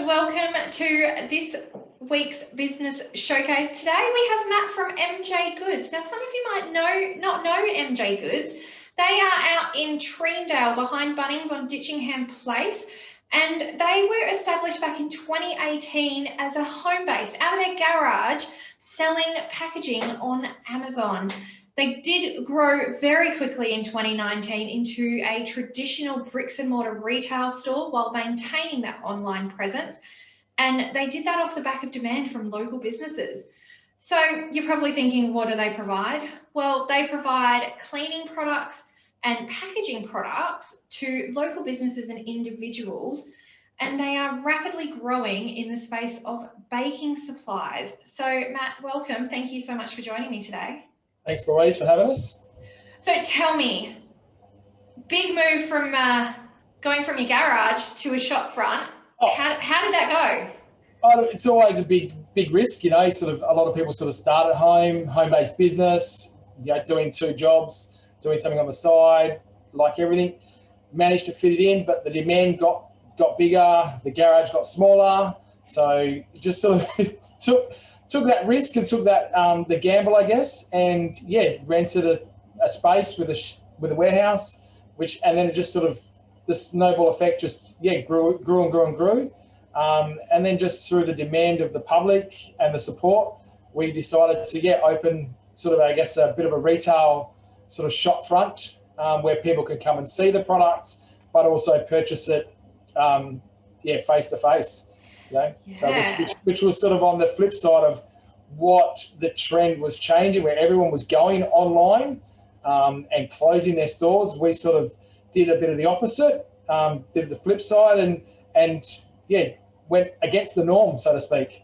welcome to this week's business showcase. Today we have Matt from MJ Goods. Now, some of you might not know MJ Goods. They are out in Treendale behind Bunnings on Ditchingham Place, and they were established back in 2018 as a home base out of their garage selling packaging on Amazon. They did grow very quickly in 2019 into a traditional bricks and mortar retail store while maintaining that online presence. And they did that off the back of demand from local businesses. So you're probably thinking, what do they provide? Well, they provide cleaning products and packaging products to local businesses and individuals. And they are rapidly growing in the space of baking supplies. So Matt, welcome. Thank you so much for joining me today. Thanks, Louise, for having us. So tell me, big move from going from your garage to a shop front. Oh. How did that go? Oh, it's always a big risk, you know. Sort of a lot of people sort of start at home-based business, you know, doing two jobs, doing something on the side, like everything. Managed to fit it in, but the demand got bigger, the garage got smaller, so just sort of took that risk and took that the gamble, I guess, and yeah, rented a space with a warehouse, and then it just sort of, the snowball effect just grew, and then just through the demand of the public and the support, we decided to open sort of, I guess, a bit of a retail sort of shop front where people can come and see the products, but also purchase it face to face. You know? Yeah. So which was sort of on the flip side of what the trend was changing, where everyone was going online and closing their stores. We sort of did a bit of the opposite, did the flip side, and went against the norm, so to speak.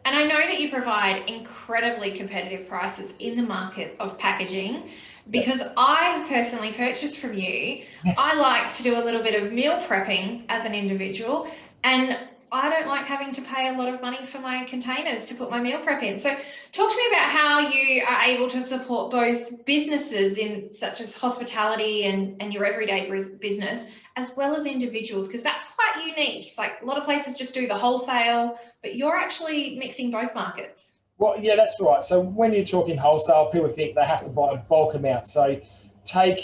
And I know that you provide incredibly competitive prices in the market of packaging, because I have personally purchased from you. I like to do a little bit of meal prepping as an individual, and I don't like having to pay a lot of money for my containers to put my meal prep in. So talk to me about how you are able to support both businesses in such as hospitality and your everyday business, as well as individuals, because that's quite unique. It's like a lot of places just do the wholesale, but you're actually mixing both markets. Well, yeah, that's right. So when you're talking wholesale, people think they have to buy bulk amounts. So take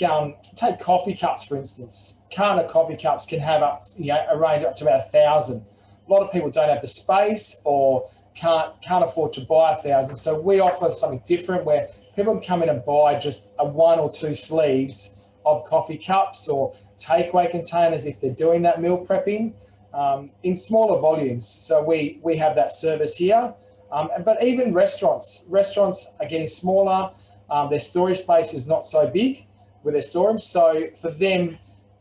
coffee cups, for instance. Carton of coffee cups can have a range up to about 1,000. A lot of people don't have the space or can't afford to buy 1,000. So we offer something different where people can come in and buy just a 1 or 2 sleeves of coffee cups or takeaway containers if they're doing that meal prepping in smaller volumes. So we have that service here. But even restaurants are getting smaller. Their storage space is not so big with their storage. So for them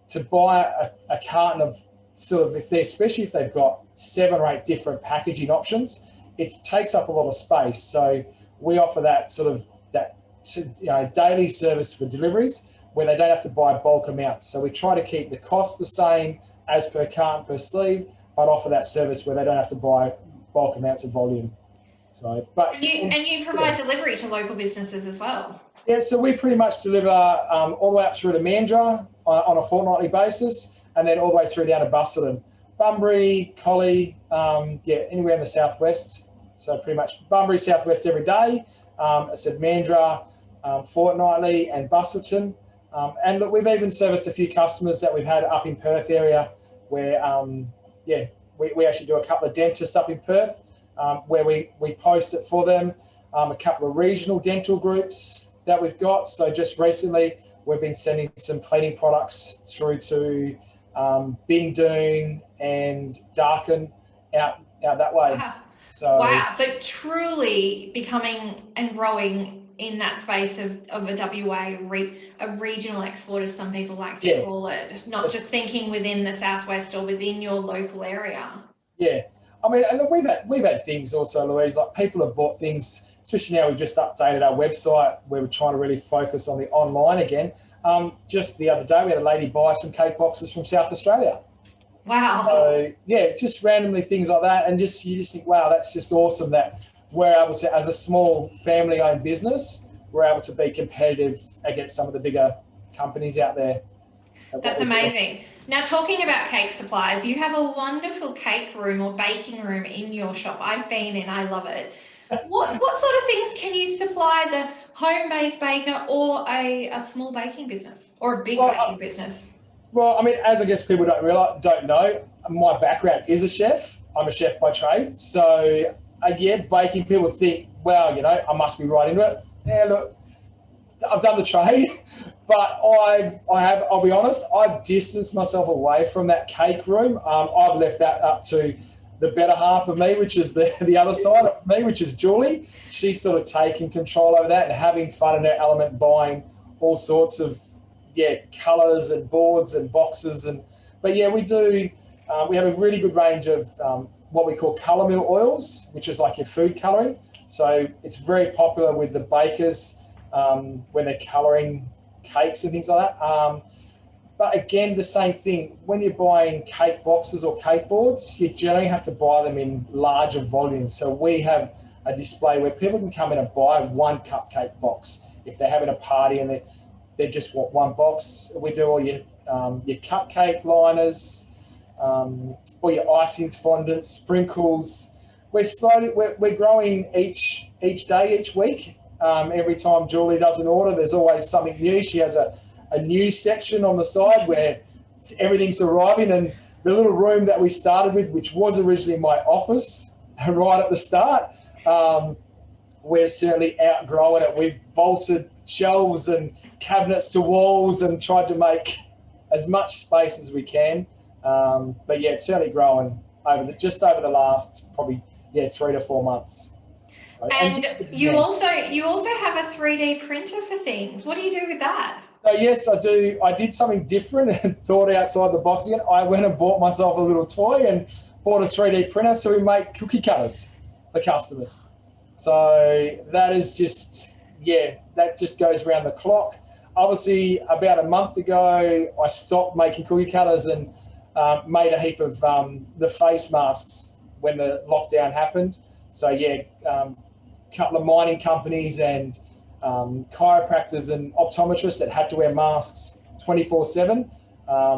to buy a carton of sort of, especially if they've got 7 or 8 different packaging options, it takes up a lot of space. So we offer that sort of daily service for deliveries where they don't have to buy bulk amounts. So we try to keep the cost the same as per carton per sleeve, but offer that service where they don't have to buy bulk amounts of volume. So, and you provide delivery to local businesses as well. Yeah, so we pretty much deliver all the way up through to Mandurah on a fortnightly basis, and then all the way through down to Busselton, Bunbury, Collie, anywhere in the southwest. So pretty much Bunbury, southwest every day. I said Mandurah fortnightly, and Busselton. And look, we've even serviced a few customers that we've had up in Perth area where, we actually do a couple of dentists up in Perth where we post it for them, a couple of regional dental groups that we've got. So just recently, we've been sending some cleaning products through to Bindoon and Darkin out that way. Wow. So truly becoming and growing in that space of a WA, a regional export, as some people like to call it, not just thinking within the southwest or within your local area. Yeah. I mean, and we've had things also, Louise, like people have bought things, especially now we've just updated our website where we're trying to really focus on the online again. Just the other day, we had a lady buy some cake boxes from South Australia. Wow. So, yeah, just randomly things like that. And you just think, wow, that's just awesome that we're able to, as a small family-owned business, we're able to be competitive against some of the bigger companies out there. That's amazing. Now, talking about cake supplies, you have a wonderful cake room or baking room in your shop. I've been in, I love it. What sort of things can you supply the home-based baker or a small baking business or a big baking business? Well, I mean, as I guess people don't know, my background is a chef. I'm a chef by trade. So, yeah, baking, people think, well, you know, I must be right into it. Yeah, look, I've done the trade, but I'll be honest, I've distanced myself away from that cake room. I've left that up to the better half of me, which is the other side of me, which is Julie. She's sort of taking control over that and having fun in her element, buying all sorts of, colours and boards and boxes. But yeah, we do, we have a really good range of what we call colour mill oils, which is like your food colouring. So it's very popular with the bakers when they're colouring cakes and things like that. But again, the same thing, when you're buying cake boxes or cake boards, you generally have to buy them in larger volumes. So we have a display where people can come in and buy one cupcake box if they're having a party and they just want one box. We do all your cupcake liners, all your icings, fondants, sprinkles. We're growing each day, each week. Every time Julie does an order, there's always something new. She has a new section on the side where everything's arriving, and the little room that we started with, which was originally my office right at the start, we're certainly outgrowing it. We've bolted shelves and cabinets to walls and tried to make as much space as we can. But yeah, it's certainly growing just over the last probably 3 to 4 months. And you also have a 3D printer for things. What do you do with that? So yes, I do. I did something different and thought outside the box again. I went and bought myself a little toy and bought a 3D printer so we make cookie cutters for customers. So that is just, that just goes around the clock. Obviously, about a month ago, I stopped making cookie cutters and made a heap of the face masks when the lockdown happened. So couple of mining companies and chiropractors and optometrists that had to wear masks 24/7. I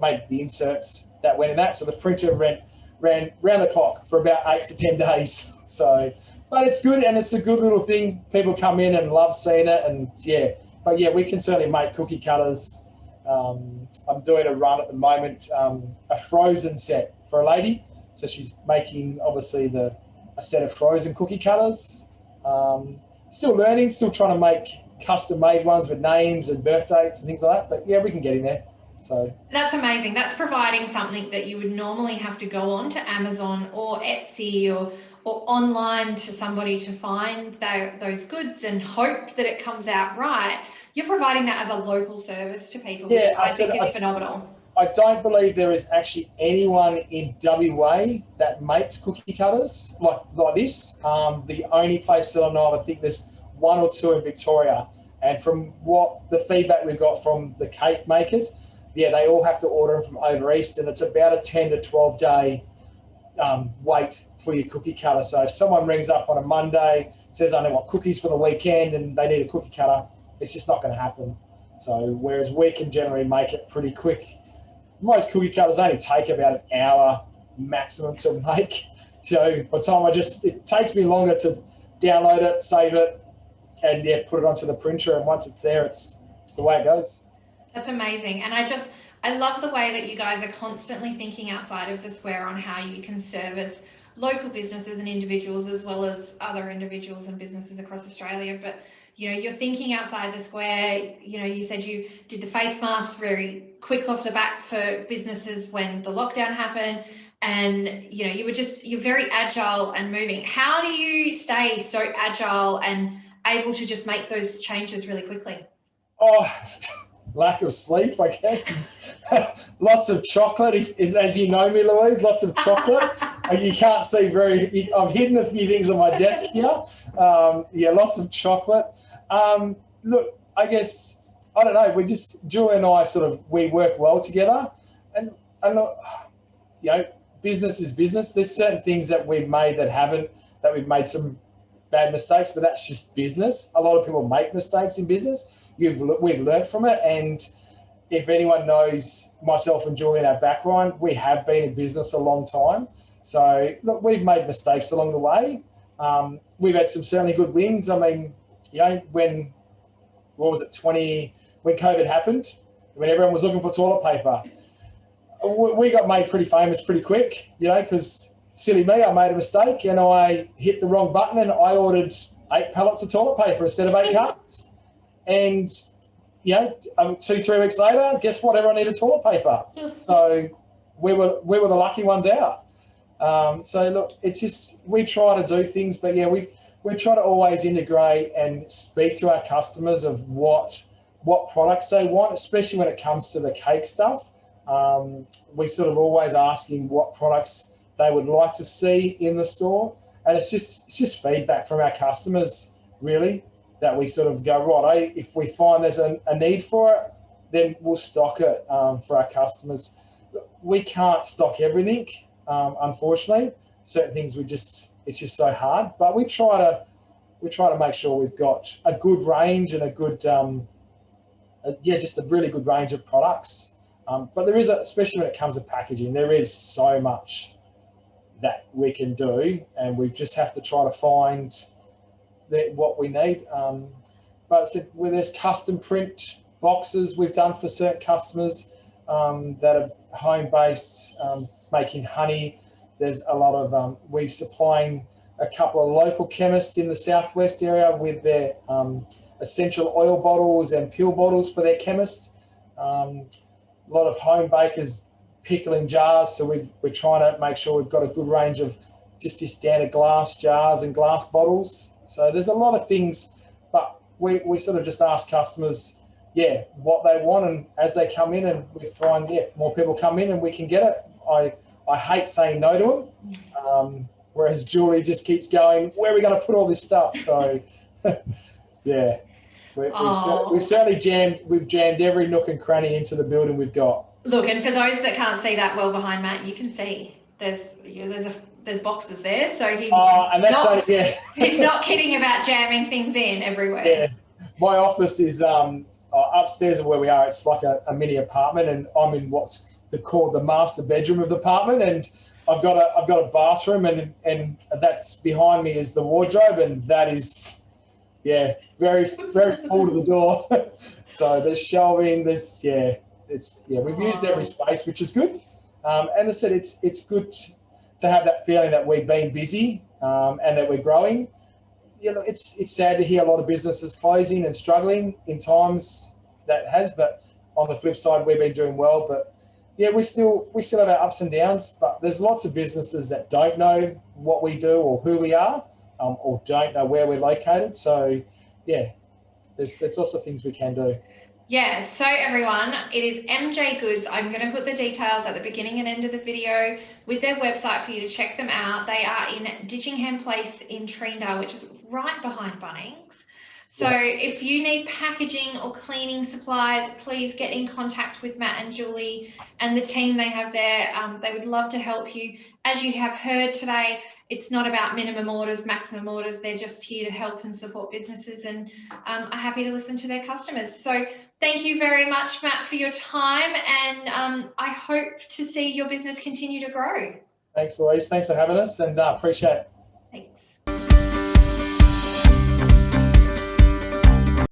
made the inserts that went in that. So the printer ran round the clock for about 8 to 10 days. So, but it's good, and it's a good little thing. People come in and love seeing it, and we can certainly make cookie cutters. I'm doing a run at the moment, a frozen set for a lady. So she's making obviously a set of frozen cookie cutters. Still learning, still trying to make custom-made ones with names and birth dates and things like that. But yeah, we can get in there. So that's amazing. That's providing something that you would normally have to go on to Amazon or Etsy or online to somebody to find those goods and hope that it comes out right. You're providing that as a local service to people, which I think is phenomenal. I don't believe there is actually anyone in WA that makes cookie cutters like this. The only place that I know of, I think there's 1 or 2 in Victoria. And from what the feedback we've got from the cake makers, they all have to order them from over east, and it's about a 10 to 12 day wait for your cookie cutter. So if someone rings up on a Monday, says I want cookies for the weekend and they need a cookie cutter, it's just not going to happen. So whereas we can generally make it pretty quick. Most cookie cutters only take about an hour maximum to make. So by the time it takes me longer to download it, save it, and put it onto the printer. And once it's there, it's the way it goes. That's amazing. And I love the way that you guys are constantly thinking outside of the square on how you can service local businesses and individuals as well as other individuals and businesses across Australia. But you're thinking outside the square. You said you did the face masks very quick off the bat for businesses when the lockdown happened, and you're very agile and moving. How do you stay so agile and able to just make those changes really quickly? Lack of sleep, I guess. Lots of chocolate, as you know me, Louise. Lots of chocolate. You can't see I've hidden a few things on my desk here. Lots of chocolate. Look, I guess, I don't know, Julie and I we work well together, and look, business is business. There's certain things that we've made that we've made some bad mistakes, but that's just business. A lot of people make mistakes in business. We've learned from it, and if anyone knows myself and Julie in our background, we have been in business a long time. So look, we've made mistakes along the way. We've had some certainly good wins. I mean, when COVID happened, when everyone was looking for toilet paper, we got made pretty famous pretty quick, because silly me, I made a mistake and I hit the wrong button and I ordered 8 pallets of toilet paper instead of 8 cartons. And 2-3 weeks later, guess what? Everyone needed toilet paper. So we were the lucky ones out. So look, it's just, we try to do things, but we try to always integrate and speak to our customers of what products they want, especially when it comes to the cake stuff. We sort of always asking what products they would like to see in the store, and it's just feedback from our customers, really, that we sort of go, right, if we find there's a need for it, then we'll stock it for our customers. We can't stock everything, unfortunately. Certain things it's just so hard, but we try to make sure we've got a good range and a good just a really good range of products. But there is, especially when it comes to packaging, there is so much that we can do, and we just have to try to find what we need. But I said, where there's custom print boxes we've done for certain customers that are home-based, making honey. There's a lot of, we're supplying a couple of local chemists in the southwest area with their essential oil bottles and pill bottles for their chemists. A lot of home bakers pickling jars, so we're trying to make sure we've got a good range of just your standard glass jars and glass bottles. So there's a lot of things, but we sort of just ask customers, what they want, and as they come in, and we find, more people come in and we can get it. I hate saying no to them, whereas Julie just keeps going, where are we going to put all this stuff? So, we've certainly jammed every nook and cranny into the building we've got. Look, and for those that can't see that well behind Matt, you can see there's boxes there, so he's he's not kidding about jamming things in everywhere. Yeah, my office is upstairs of where we are. It's like a mini apartment, and I'm in what's called the master bedroom of the apartment, and I've got a bathroom, and that's behind me is the wardrobe, and that is very full to the door. So there's shelving, we've used every space, which is good. And I said it's good to have that feeling that we've been busy and that we're growing. It's sad to hear a lot of businesses closing and struggling in times but on the flip side, we've been doing well. But we still have our ups and downs. But there's lots of businesses that don't know what we do or who we are, or don't know where we're located. So there's also things we can do. Yeah, so everyone, it is MJ Goods. I'm going to put the details at the beginning and end of the video with their website for you to check them out. They are in Ditchingham Place in Treendale, which is right behind Bunnings. So if you need packaging or cleaning supplies, please get in contact with Matt and Julie and the team they have there. They would love to help you. As you have heard today, it's not about minimum orders, maximum orders. They're just here to help and support businesses, and are happy to listen to their customers. So thank you very much, Matt, for your time, and I hope to see your business continue to grow. Thanks, Louise. Thanks for having us, and appreciate it.